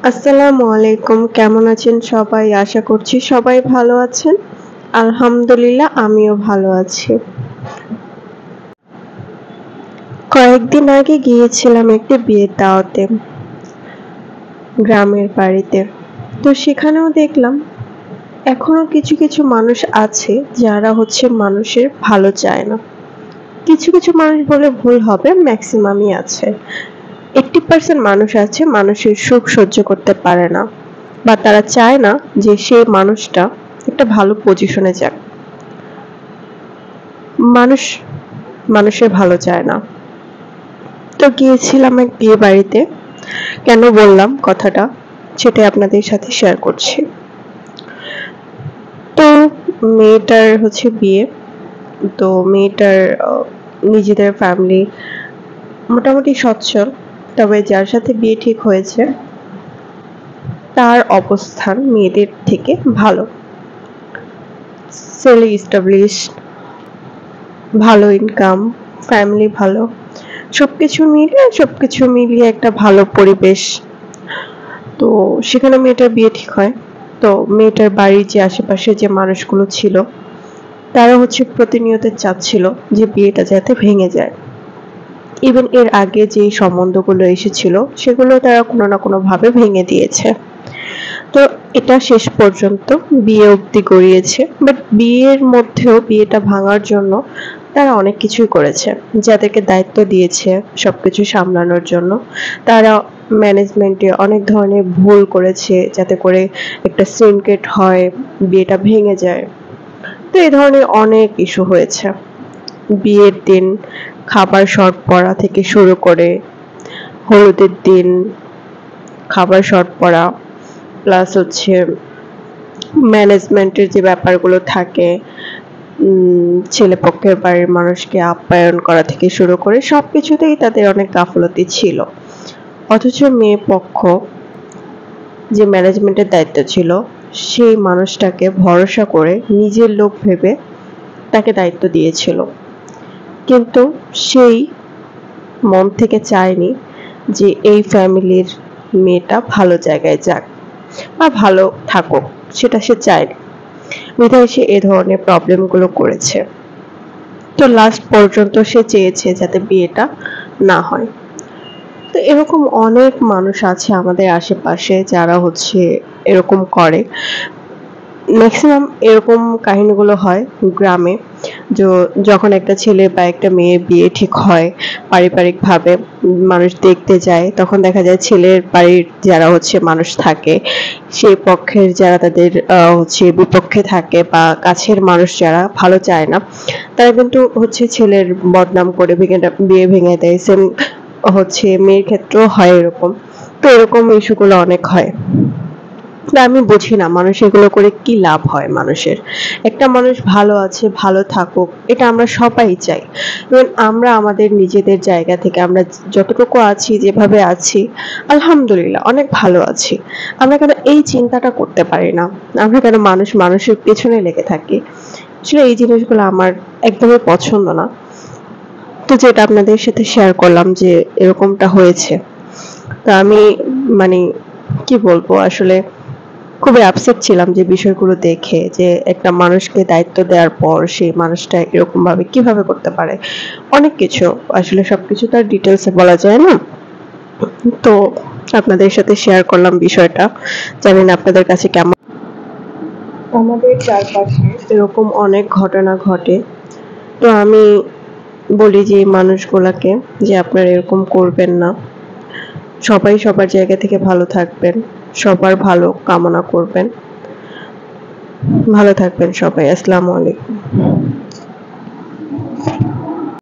আসসালামু আলাইকুম। কেমন আছেন সবাই? আশা করছি সবাই ভালো আছেন। আলহামদুলিল্লাহ আমিও ভালো আছি। কয়েকদিন আগে গিয়েছিলাম একটি বিয়ের দাওয়াতে, গ্রামের বাড়িতে। তো সেখানেও দেখলাম এখনো কিছু কিছু মানুষ আছে যারা মানুষের ভালো চায় না। কিছু কিছু মানুষ বলে ভুল হবে, ম্যাক্সিমামই আছে। 80% মানুষ আছে মানুষের সুখ সহ্য করতে পারে না, বা তারা চায় না যে সেই মানুষটা একটা ভালো পজিশনে যাক। মানুষ মানুষের ভালো চায় না। তো গিয়েছিলাম এক বিয়ে বাড়িতে। কেন বললাম কথাটা সেটাই আপনাদের সাথে শেয়ার করছি। তো মেয়েটার বিয়ে। তো মেয়েটার নিজেদের ফ্যামিলি মোটামুটি সচ্ছল, তবে যার সাথে বিয়ে ঠিক হয়েছে তার অবস্থান মেয়েদের থেকে ভালো, সেল এস্টাবলিশড, ভালো ইনকাম, ফ্যামিলি ভালো, সবকিছু মিলিয়ে একটা ভালো পরিবেশ। তো সেখানে মেয়েটার বিয়ে ঠিক হয়। তো মেয়েটার বাড়ির যে আশেপাশে যে মানুষগুলো ছিল তারা প্রতিনিয়ত চাচ্ছিল যে বিয়েটা যাতে ভেঙে যায়। ইভেন এর আগে যে সম্বন্ধগুলো এসেছিল সেগুলো তারা কোনো না কোনো ভাবে ভেঙে দিয়েছে। তো এটা শেষ পর্যন্ত বিয়ে অবধি গড়িয়েছে, বাট বিয়ের মধ্যেও বিয়েটা ভাঙার জন্য তারা অনেক কিছুই করেছে। যাদেরকে দায়িত্ব দিয়েছে সবকিছু সামলানোর জন্য, তারা ম্যানেজমেন্টে অনেক ধরনের ভুল করেছে যাতে করে একটা সিনক্রেট হয়, বিয়েটা ভেঙে যায়। তো এই ধরনের অনেক ইস্যু হয়েছে। বিয়ের দিন খাবার শর্ট পড়া থেকে শুরু করে হলুদের দিন খাবার শর্ট পড়া, প্লাস ম্যানেজমেন্টের যে ব্যাপারগুলো থাকে, ছেলে পক্ষের বাড়ির মানুষকে আপ্যায়ন করা থেকে শুরু করে সবকিছুতেই তাদের অনেক গাফলতি ছিল। অথচ মেয়ে পক্ষ যে ম্যানেজমেন্টের দায়িত্ব ছিল সেই মানুষটাকে ভরসা করে নিজের লোক ভেবে তাকে দায়িত্ব দিয়েছিল, কিন্তু সেই মন থেকে চায়নি যে এই ফ্যামিলির মেয়েটা ভালো জায়গায় যাক বা ভালো থাকুক, সেটা সে চায়নি। বিধায় সে এ ধরনের প্রবলেম গুলো করেছে। তো লাস্ট পর্যন্ত সে চেয়েছে যাতে বিয়েটা না হয়। তো এরকম অনেক মানুষ আছে আমাদের আশেপাশে যারা এরকম করে। ম্যাক্সিমাম এরকম কাহিনীগুলো হয় গ্রামে। যখন একটা ছেলে বা একটা মেয়ের বিয়ে ঠিক হয় পারিবারিক ভাবে, মানুষ দেখতে যায়, তখন দেখা যায় ছেলের বাড়ির যারা মানুষ থাকে সেই পক্ষের যারা তাদের বিপক্ষে থাকে বা কাছের মানুষ যারা ভালো চায় না, তারা কিন্তু ছেলের বদনাম করে বিয়ে ভেঙে দেয়। সেম মেয়ের ক্ষেত্রেও হয় এরকম। তো এরকম ইস্যুগুলো অনেক হয়। আমি বুঝি না মানুষ এগুলো করে কি লাভ হয় মানুষের। একটা মানুষ ভালো আছে, ভালো থাকুক, এটা আমরা সবাই চাই। আমরা আমাদের নিজেদের জায়গা থেকে আমরা যতটুকু আছি, যেভাবে আছি, আলহামদুলিল্লাহ অনেক ভালো আছি। আমরা কেন এই চিন্তাটা করতে পারি না? আমরা কেন মানুষের পেছনে লেগে থাকি? আসলে এই জিনিসগুলো আমার একদমই পছন্দ না। তো যেটা আপনাদের সাথে শেয়ার করলাম যে এরকমটা হয়েছে। তো আমি মানে কি বলবো, আসলে খুবই আপসেট ছিলাম যে বিষয়গুলো দেখে, যে একটা মানুষকে দায়িত্ব দেওয়ার পর সেই মানুষটা এরকম ভাবে কিভাবে করতে পারে। অনেক কিছু, আসলে সবকিছু তার ডিটেলসে বলা যায় না। তো আপনাদের সাথে শেয়ার করলাম বিষয়টা। জানি না আপনাদের কাছে কেমন। আমাদের চারপাশে এরকম অনেক ঘটনা ঘটে। তো আমি বলি যে মানুষগুলাকে যে আপনারা এরকম করবেন না। সবাই সবার জায়গা থেকে ভালো থাকবেন, সবার ভালো কামনা করবেন। ভালো থাকবেন সবাই। আসসালামু আলাইকুম।